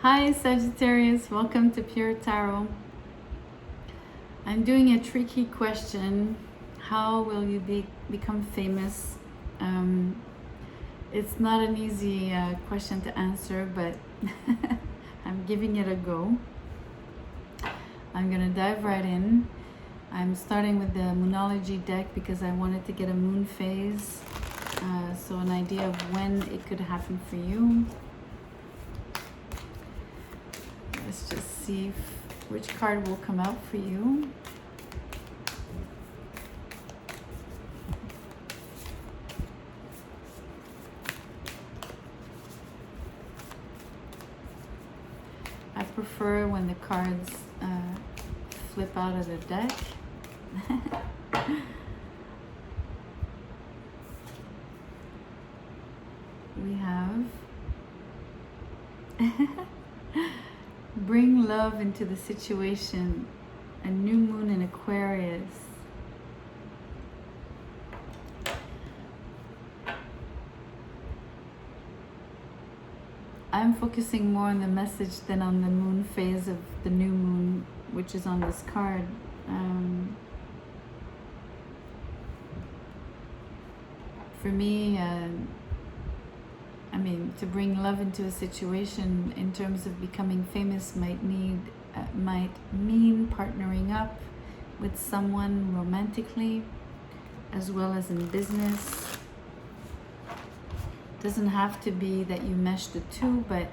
Hi Sagittarius, welcome to Pure Tarot. I'm doing a tricky question. How will you become famous? It's not an easy question to answer, but I'm giving it a go. I'm gonna dive right in. I'm starting with the Moonology deck because I wanted to get a moon phase, so an idea of when it could happen for you. Let's just see which card will come out for you. I prefer when the cards flip out of the deck. We have bring love into the situation, a new moon in Aquarius. I'm focusing more on the message than on the moon phase of the new moon, which is on this card. For me, to bring love into a situation in terms of becoming famous might mean partnering up with someone romantically as well as in business. Doesn't have to be that you mesh the two, but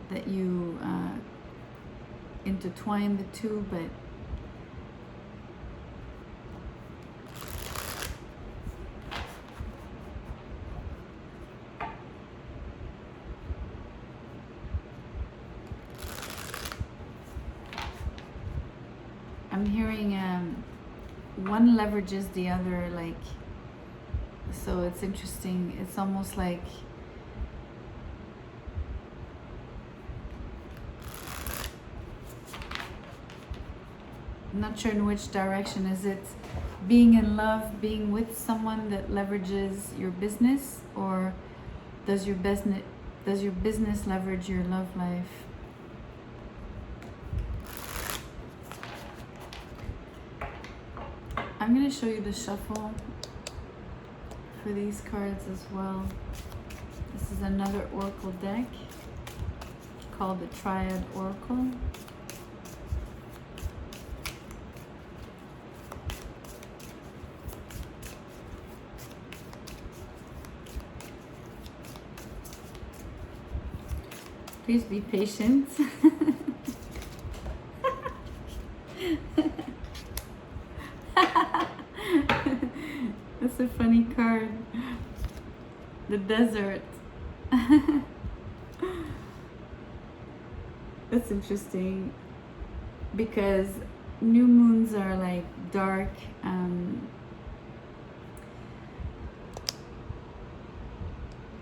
that you intertwine the two. But I'm hearing one leverages the other, like, so it's interesting. It's almost like I'm not sure in which direction. Is it being in love, being with someone that leverages your business, or does your business leverage your love life? I'm going to show you the shuffle for these cards as well. This is another oracle deck called the Triad Oracle. Please be patient. That's a funny card. The desert. That's interesting because new moons are like dark.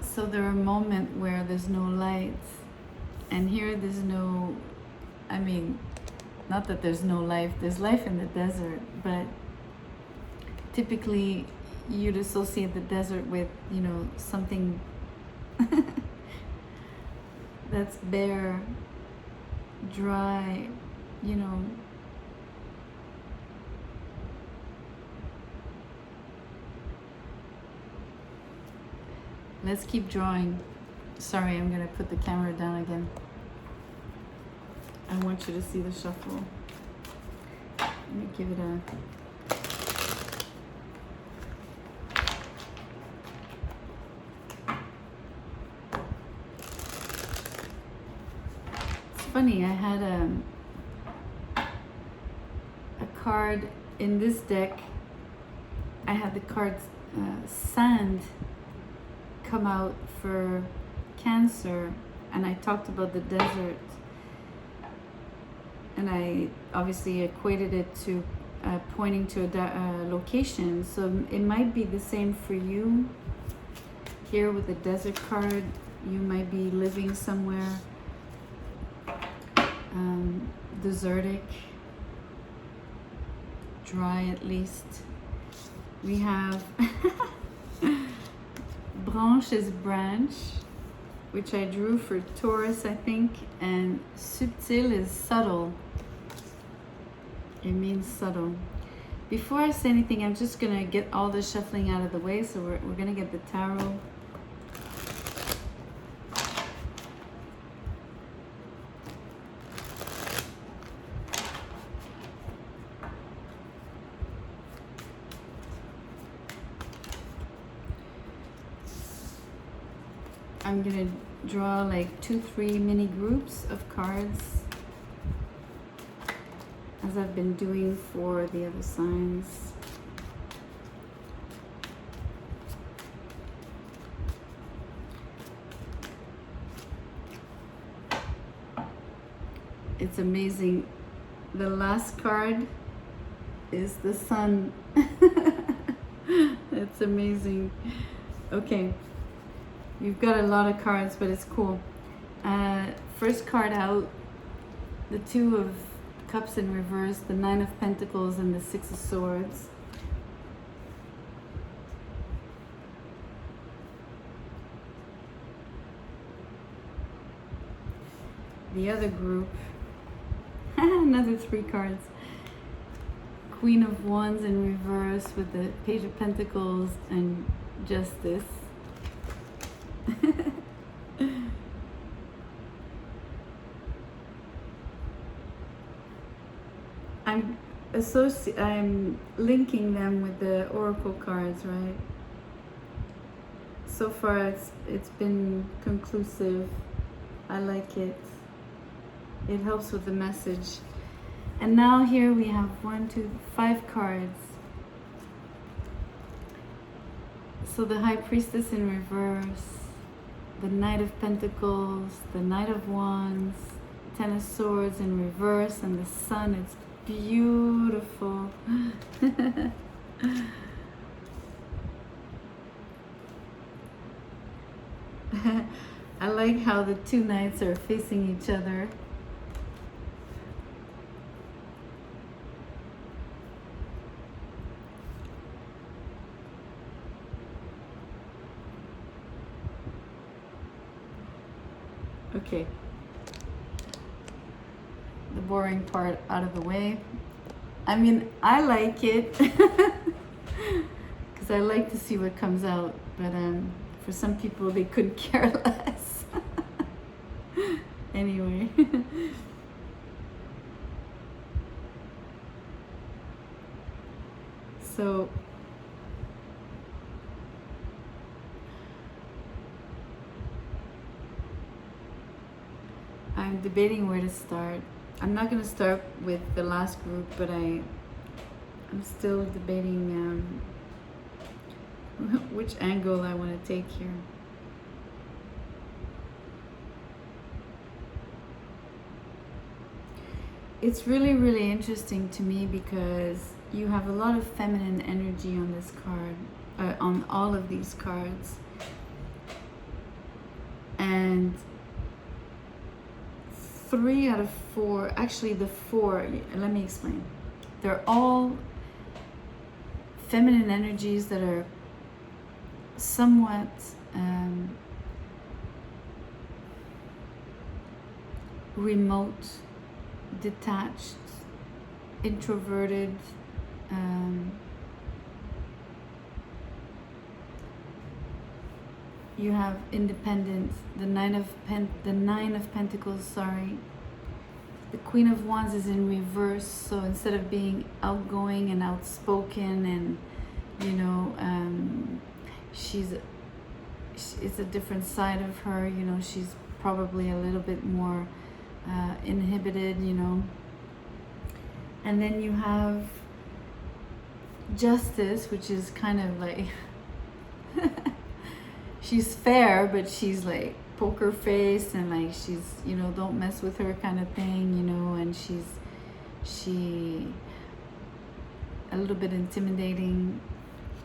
So there are moments where there's no light, and here there's no, not that there's no life, there's life in the desert, but typically you'd associate the desert with, something that's bare, dry, Let's keep drawing. Sorry, I'm gonna put the camera down again. I want you to see the shuffle. Let me give it a... Funny, I had a card in this deck. I had the card Sand come out for Cancer, and I talked about the desert, and I obviously equated it to pointing to a location. So it might be the same for you. Here with the desert card, you might be living somewhere desertic, dry at least. We have branch is branch, which I drew for Taurus, I think, and subtil is subtle. It means subtle. Before I say anything, I'm just gonna get all the shuffling out of the way. So we're gonna get the tarot. I'm gonna draw like 2-3 mini groups of cards, as I've been doing for the other signs. It's amazing. The last card is the sun. It's amazing. Okay, you've got a lot of cards, but it's cool. First card out, the Two of Cups in reverse, the Nine of Pentacles, and the Six of Swords. The other group, another 3 cards. Queen of Wands in reverse with the Page of Pentacles and Justice. I'm linking them with the oracle cards, right? So far it's been conclusive. I like it. It helps with the message. And now here we have 5 cards. So the High Priestess in reverse, the Knight of Pentacles, the Knight of Wands, Ten of Swords in reverse, and the Sun. It's beautiful. I like how the 2 knights are facing each other. Okay, the boring part out of the way. I mean, I like it because I like to see what comes out, but for some people they couldn't care less. Anyway. So I'm debating where to start. I'm not going to start with the last group, but I'm still debating which angle I want to take here. It's really, really interesting to me because you have a lot of feminine energy on this card, on all of these cards. And 3 out of 4, actually the 4, let me explain. They're all feminine energies that are somewhat remote, detached, introverted, you have independent, the Nine of Pentacles, sorry. The Queen of Wands is in reverse, so instead of being outgoing and outspoken and, you know, it's a different side of her, you know, she's probably a little bit more inhibited, you know. And then you have Justice, which is kind of like she's fair, but she's like poker face and like she's, you know, don't mess with her kind of thing, you know, and she a little bit intimidating.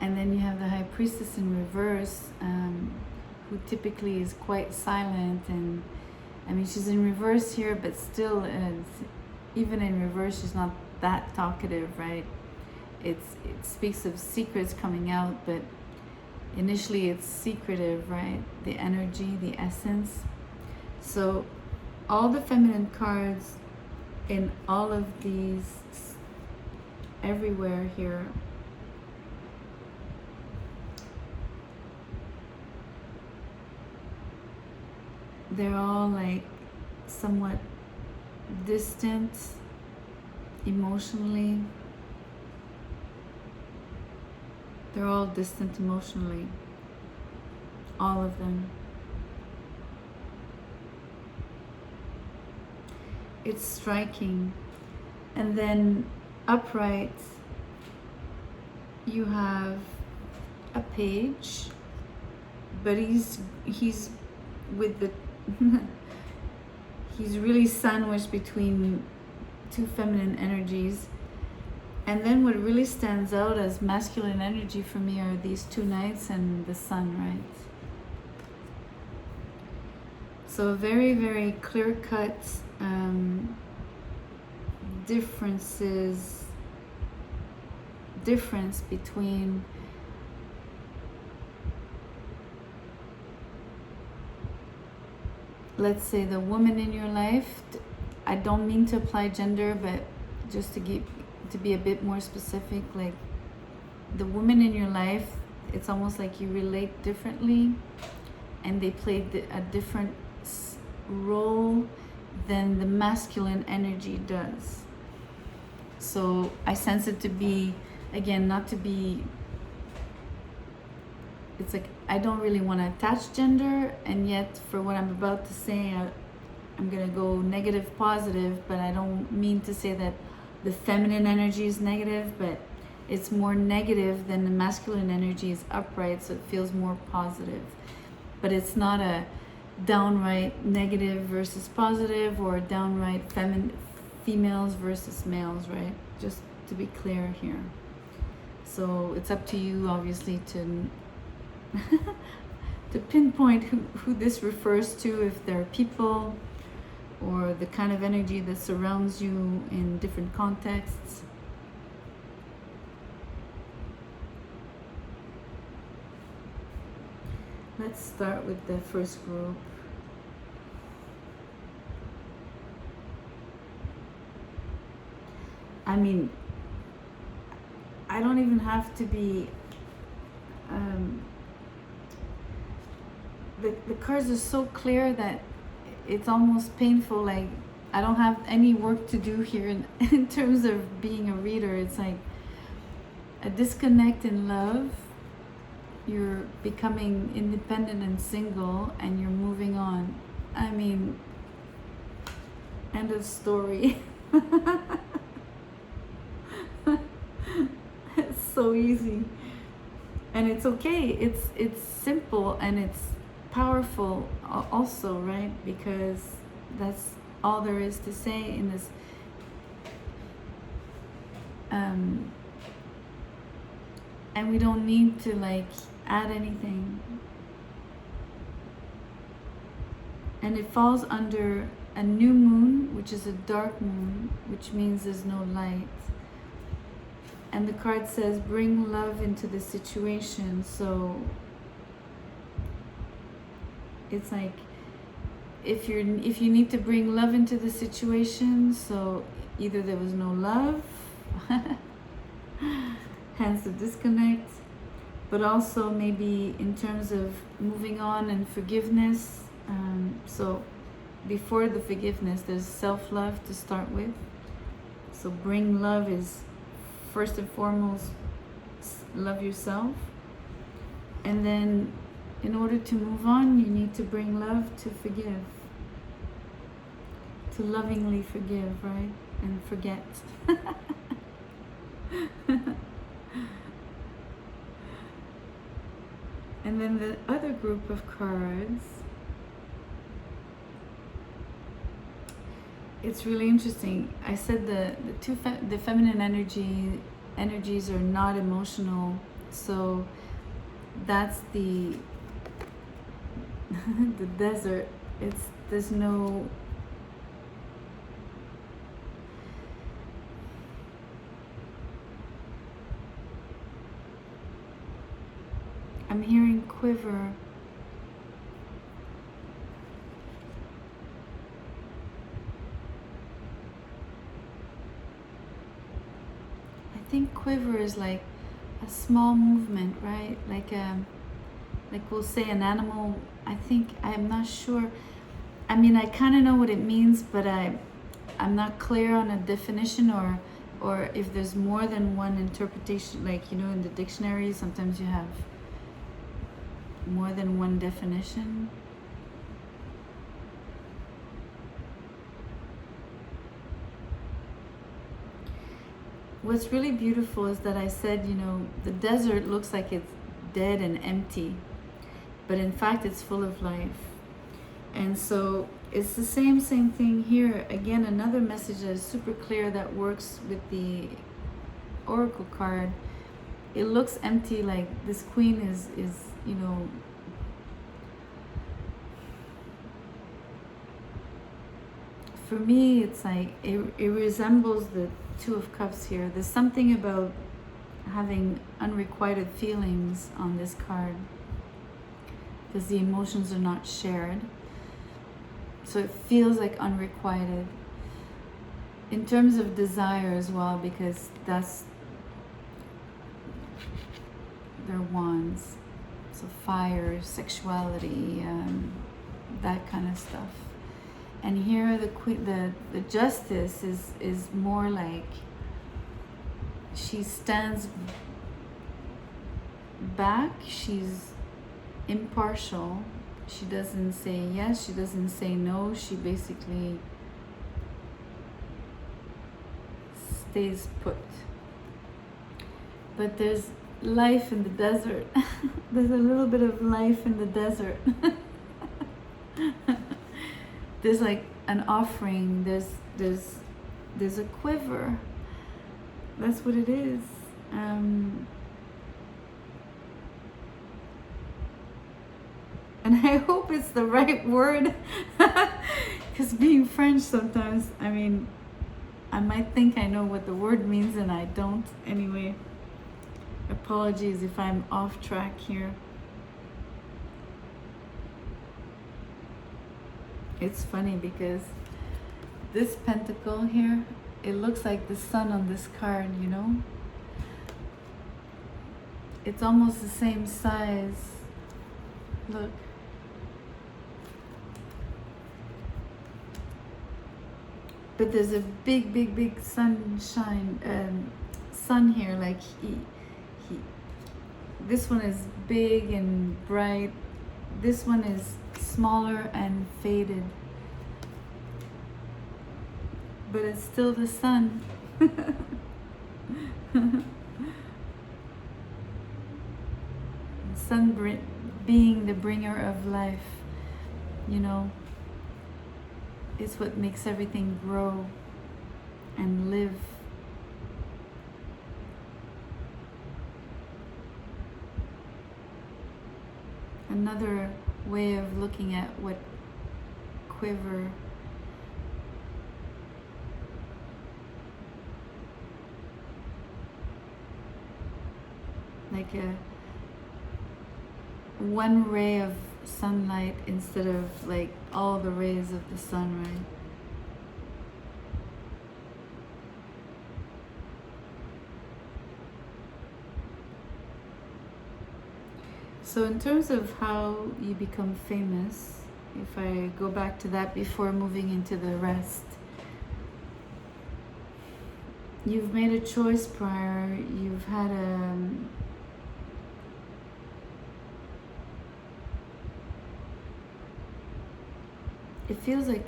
And then you have the High Priestess in reverse, who typically is quite silent, and I mean she's in reverse here, but still even in reverse she's not that talkative, right? It speaks of secrets coming out, but initially it's secretive, right? The energy, the essence. So all the feminine cards in all of these, everywhere here, they're all like somewhat distant emotionally. They're all distant emotionally, all of them. It's striking. And then upright, you have a page, but he's with the he's really sandwiched between two feminine energies. And then what really stands out as masculine energy for me are these two knights and the sun, right? So a very, very clear-cut difference between let's say the woman in your life. I don't mean to apply gender, but just to be a bit more specific, like the woman in your life, it's almost like you relate differently and they play a different role than the masculine energy does. So I sense it to be, again, not to be, it's like I don't really want to attach gender, and yet for what I'm about to say, I'm going to go negative positive, but I don't mean to say that the feminine energy is negative, but it's more negative than the masculine energy is upright, so it feels more positive. But it's not a downright negative versus positive or downright females versus males, right? Just to be clear here. So it's up to you, obviously, to to pinpoint who this refers to, if they're people or the kind of energy that surrounds you in different contexts. Let's start with the first group. I mean, I don't even have to be the cards are so clear that it's almost painful. Like I don't have any work to do here in terms of being a reader. It's like a disconnect in love. You're becoming independent and single, and you're moving on. I mean, end of story. It's so easy, and it's okay. It's simple and it's powerful also, right? Because that's all there is to say in this. And we don't need to like add anything. And it falls under a new moon, which is a dark moon, which means there's no light. And the card says bring love into the situation. So it's like if you need to bring love into the situation, so either there was no love, hence the disconnect, but also maybe in terms of moving on and forgiveness. So before the forgiveness, there's self-love to start with. So bring love is first and foremost, love yourself. And then in order to move on, you need to bring love to forgive. To lovingly forgive, right? And forget. And then the other group of cards, it's really interesting. I said the feminine energies are not emotional, so that's the the desert. There's no I'm hearing quiver. I think quiver is like a small movement, right? Like we'll say an animal. I'm not sure. I mean, I kind of know what it means, but I'm not clear on a definition, or if there's more than one interpretation. Like, you know, in the dictionary, sometimes you have more than one definition. What's really beautiful is that I said, you know, the desert looks like it's dead and empty, but in fact it's full of life. And so it's the same thing here. Again, another message that is super clear that works with the oracle card. It looks empty, like this queen is you know, for me it's like it resembles the Two of Cups here. There's something about having unrequited feelings on this card because the emotions are not shared. So it feels like unrequited. In terms of desire as well, because that's their wands. So fire, sexuality, that kind of stuff. And here the Justice is more like she stands back, she's impartial. She doesn't say yes, she doesn't say no, she basically stays put. But there's life in the desert. There's a little bit of life in the desert. There's like an offering, there's a quiver. That's what it is. And I hope it's the right word, because being French sometimes, I mean, I might think I know what the word means and I don't. Anyway, apologies if I'm off track here. It's funny because this pentacle here, it looks like the sun on this card, you know? It's almost the same size. Look. But there's a big sunshine, sun here. Like this one is big and bright. This one is smaller and faded. But it's still the sun. Sun being the bringer of life, you know. It's what makes everything grow and live. Another way of looking at what quiver like a one ray of sunlight instead of like all the rays of the sun, right? So in terms of how you become famous, if I go back to that before moving into the rest, you've made a choice prior, you've had it feels like,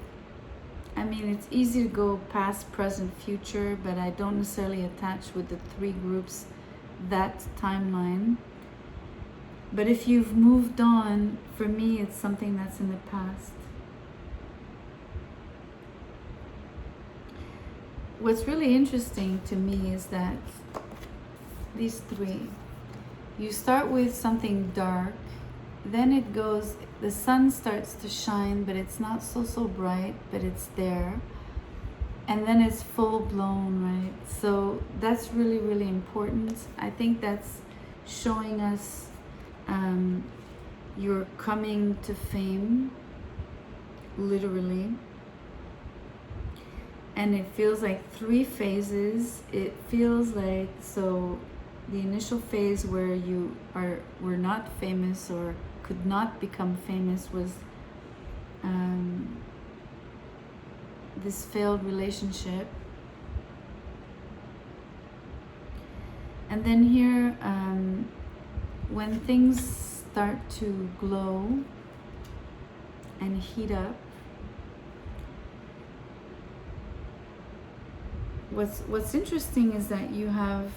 I mean, it's easy to go past, present, future, but I don't necessarily attach with the three groups that timeline. But if you've moved on, for me, it's something that's in the past. What's really interesting to me is that these three, you start with something dark, then it goes, the sun starts to shine, but it's not so bright, but it's there. And then it's full blown, right? So that's really important. I think that's showing us You're coming to fame, literally. And it feels like 3 phases. It feels like, so the initial phase where were not famous or could not become famous was this failed relationship. And then here, when things start to glow and heat up, what's interesting is that you have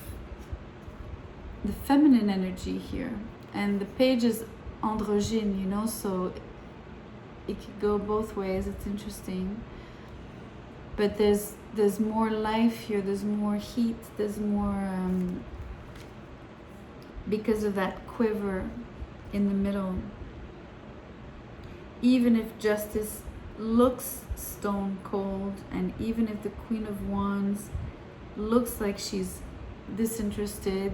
the feminine energy here, and the page is androgyne, you know, so it could go both ways. It's interesting, but there's more life here, there's more heat, there's more because of that quiver in the middle. Even if Justice looks stone cold, and even if the Queen of Wands looks like she's disinterested,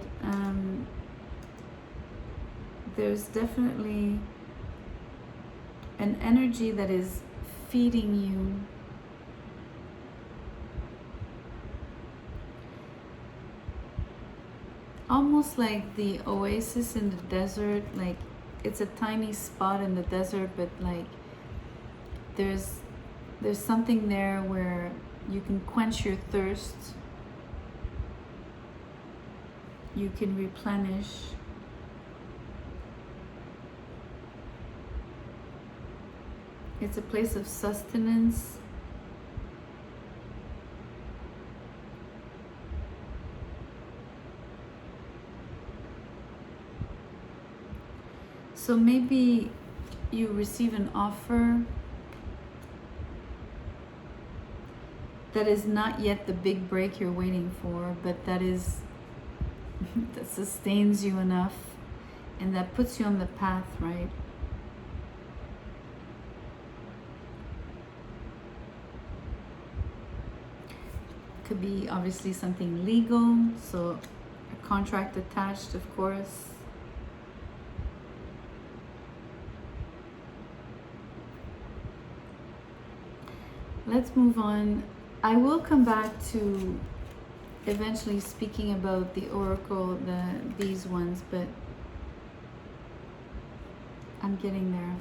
there's definitely an energy that is feeding you. Almost like the oasis in the desert, like it's a tiny spot in the desert, but like there's something there where you can quench your thirst, you can replenish. It's a place of sustenance. So maybe you receive an offer that is not yet the big break you're waiting for, but that is that sustains you enough and that puts you on the path, right? Could be obviously something legal, so a contract attached, of course. Let's move on. I will come back to eventually speaking about the oracle, these ones, but I'm getting there.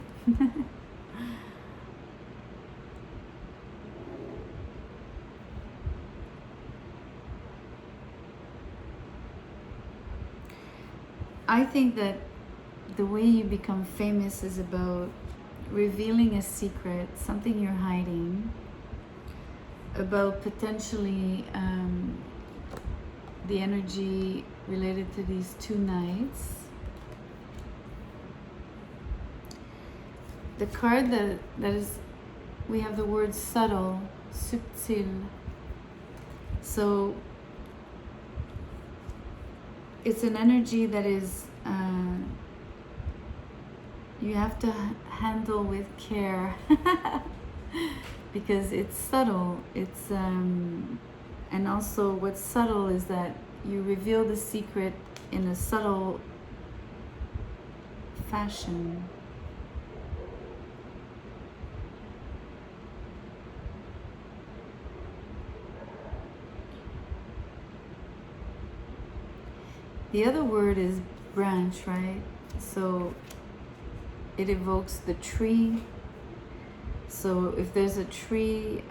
I think that the way you become famous is about revealing a secret, something you're hiding, about potentially the energy related to these 2 nights. The card that is, we have the word subtle, subtil. So it's an energy that is you have to handle with care because it's subtle. It's and also what's subtle is that you reveal the secret in a subtle fashion. The other word is branch, right? So it evokes the tree. So if there's a tree,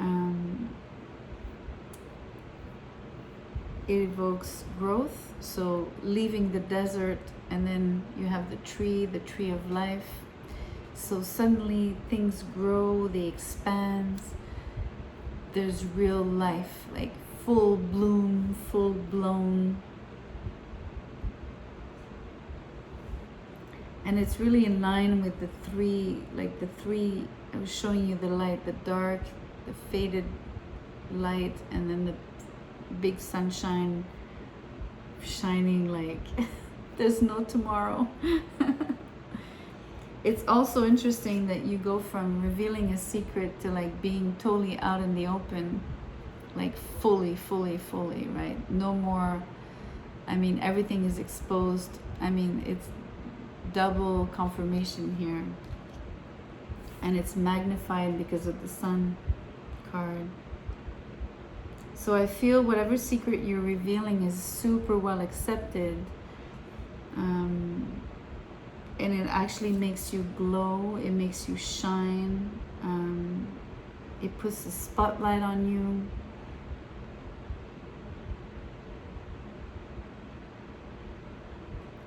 it evokes growth. So leaving the desert, and then you have the tree of life. So suddenly things grow, they expand. There's real life, like full bloom, full blown. And it's really in line with the 3, like the 3, I was showing you the light, the dark, the faded light, and then the big sunshine shining like there's no tomorrow. It's also interesting that you go from revealing a secret to like being totally out in the open, like fully, right? No more, I mean, everything is exposed. I mean, it's double confirmation here. And it's magnified because of the Sun card. So I feel whatever secret you're revealing is super well accepted. And it actually makes you glow. It makes you shine. It puts the spotlight on you.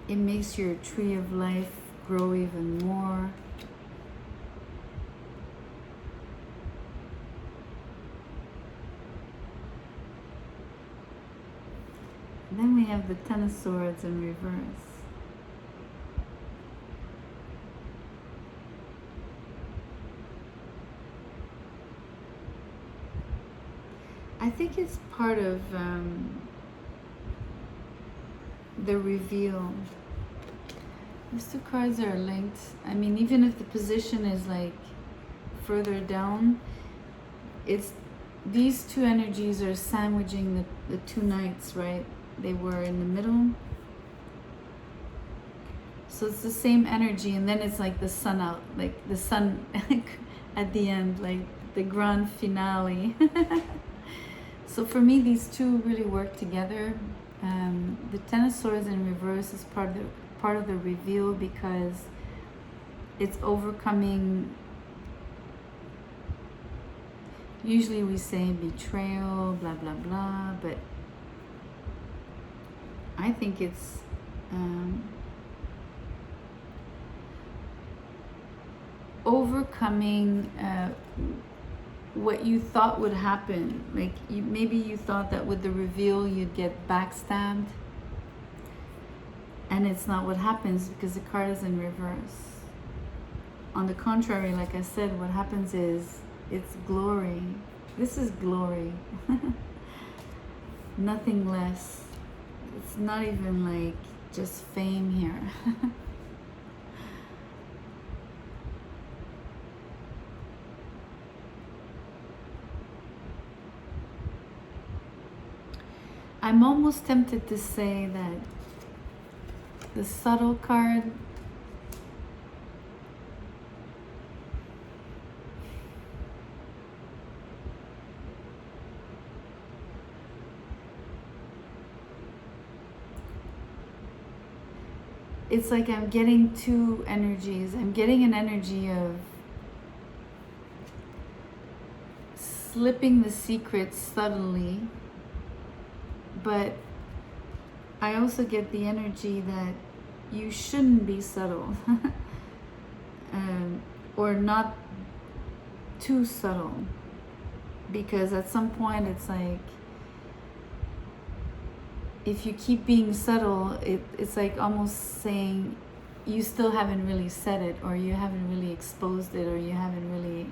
It makes your tree of life grow even more. And then we have the Ten of Swords in reverse. I think it's part of the reveal. These two cards are linked. I mean, even if the position is like further down, it's these two energies are sandwiching the two knights, right? They were in the middle. So it's the same energy, and then it's like the sun out, like the sun at the end, like the grand finale. So for me, these two really work together. The Ten of Swords in reverse is part of the reveal, because it's overcoming. Usually we say betrayal, blah blah blah, but I think it's overcoming what you thought would happen. Like maybe you thought that with the reveal you'd get backstabbed, and it's not what happens, because the card is in reverse. On the contrary, like I said, what happens is it's glory. This is glory. Nothing less. It's not even like just fame here. I'm almost tempted to say that the subtle card it's like I'm getting two energies. I'm getting an energy of slipping the secret subtly, but I also get the energy that you shouldn't be subtle, or not too subtle, because at some point it's like, if you keep being subtle, it's like almost saying you still haven't really said it, or you haven't really exposed it, or you haven't really,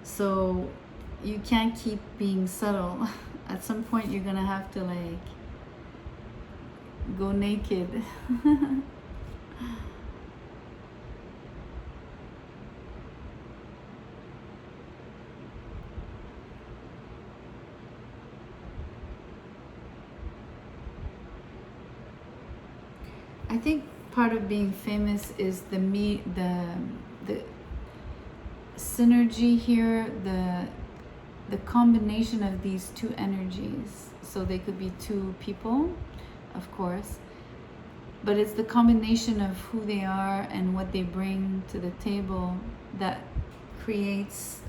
So you can't keep being subtle. At some point you're gonna have to like go naked. I think part of being famous is the synergy here, the combination of these two energies. So they could be two people, of course, but it's the combination of who they are and what they bring to the table that creates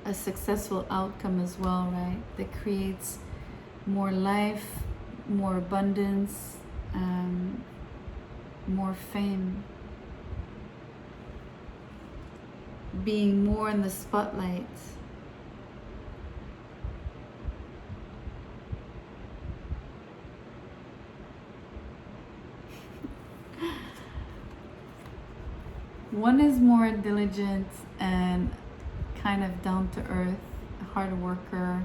a successful outcome as well, right? That creates more life, more abundance, more fame, being more in the spotlight. One is more diligent and kind of down to earth, hard worker,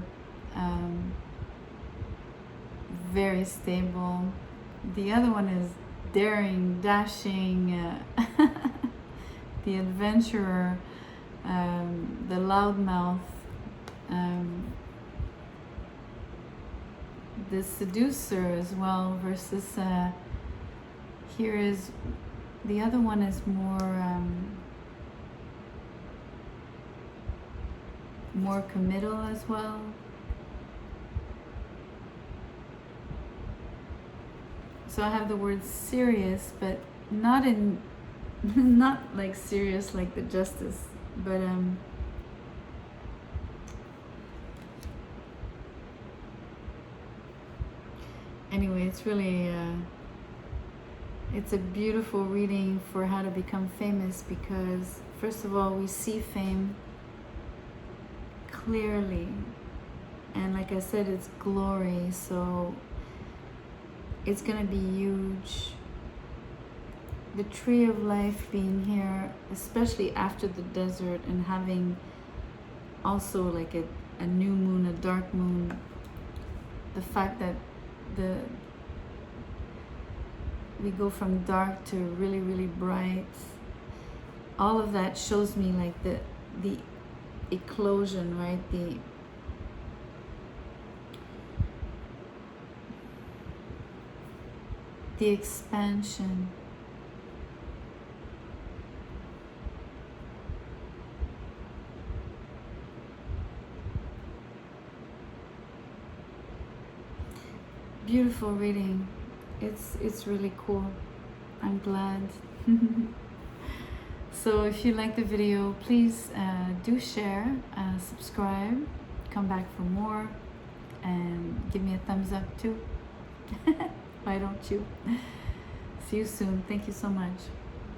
very stable. The other one is daring, dashing, the adventurer, the loudmouth, the seducer as well, versus here is the other one is more committal as well. So I have the word serious, but not in not like serious like the justice, but anyway, it's really it's a beautiful reading for how to become famous, because first of all, we see fame clearly, and like I said, it's glory, so it's gonna be huge. The tree of life being here, especially after the desert, and having also like a new moon, a dark moon, the fact that we go from dark to really, really bright, all of that shows me like the eclosion, right? The expansion. Beautiful reading. It's really cool. I'm glad. So if you like the video, please do share, subscribe, come back for more, and give me a thumbs up too. Why don't you? See you soon. Thank you so much.